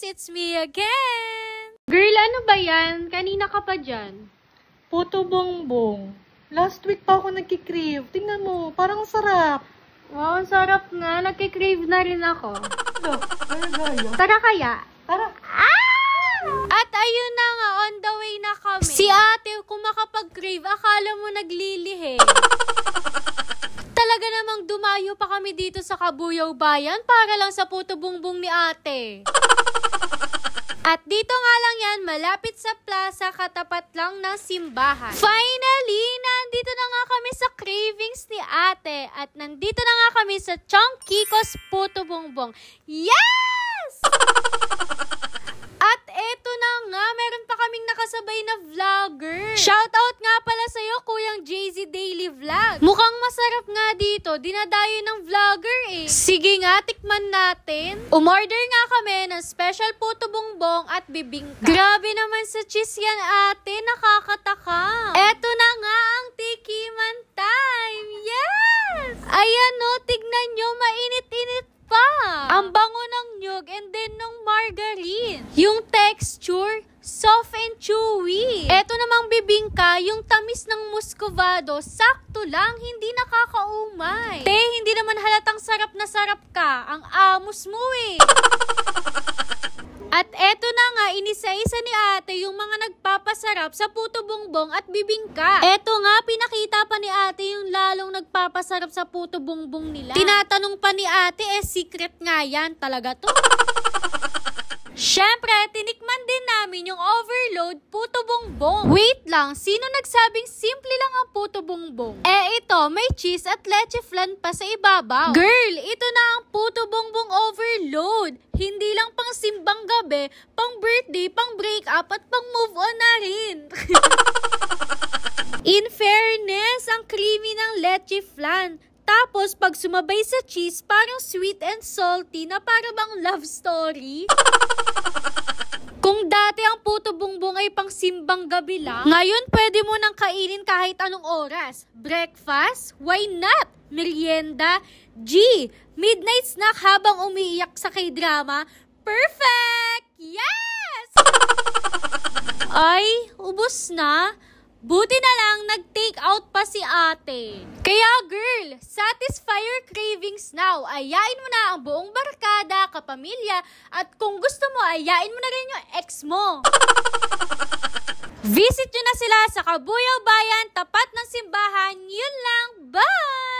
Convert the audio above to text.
It's me again! Girl, ano ba yan? Kanina ka pa dyan. Puto bongbong. Last week pa ako nagkikrave. Tingnan mo, parang sarap. Wow, ang sarap nga. Nagkikrave na rin ako. Tara, Tara kaya? Tara. At ayun na nga, on the way na kami. Si ate, kung makapag-crave, akala mo naglilihi. Talaga namang dumayo pa kami dito sa Kabuyaw Bayan para lang sa puto bongbong ni ate. At dito nga lang yan, malapit sa plaza, katapat lang ng simbahan. Finally, nandito na nga kami sa cravings ni ate. At nandito na nga kami sa Chongkiko's Puto Bongbong. Yes! At eto na nga, meron pa kaming nakasabay na vlogger. Shoutout nga pala sa'yo, Kuyang JZ Daily Vlog. Mukhang masarap nga dito, dinadayo ng vlogger eh. Sige nga, tikman natin. Umorder nga kami ng special puto bongbong at bibingka. Grabe naman sa cheese yan ate, nakakataka. Eto na nga ang tikiman time. Yes! Ayan no, tignan nyo, mainit-init pa. Ang bango ng nyug and then ng margarine. Yung texture, soft and chewy. Eto namang bibingka, yung tamis ng muscovado, sakto lang, hindi nakakaumay. Te, hindi naman halatang sarap na sarap ka. Ang amos mo eh. At eto na nga, inisa-isa ni ate yung mga nagpapasarap sa puto bongbong at bibingka. Eto nga, pinakita pa ni ate yung lalong nagpapasarap sa puto bongbong nila. Tinatanong pa ni ate, secret nga yan talaga to. Syempre, tinikman din namin yung overload puto bongbong. Wait lang, sino nagsabing simple lang ang puto bongbong? Ito, may cheese at leche flan pa sa ibabaw. Girl, ito na ang puto bongbong overload. Hindi lang pang simbang gabi, pang birthday, pang breakup at pang move on na rin. In fairness, ang creamy ng leche flan. Tapos, pag sumabay sa cheese, parang sweet and salty na para bang love story. Kung dati ang puto bongbong ay pang simbang gabi lang, ngayon pwede mo nang kainin kahit anong oras. Breakfast? Why not? Merienda? G! Midnight snack habang umiiyak sa K-drama? Perfect! Yes! Ay, ubos na. Buti na lang, nag-take out pa si ate. Kaya girl, satisfy your cravings now. Ayain mo na ang buong barkada, kapamilya, at kung gusto mo, ayain mo na rin yung ex mo. Visit nyo na sila sa Kabuyaw Bayan, tapat ng simbahan. Yun lang, bye!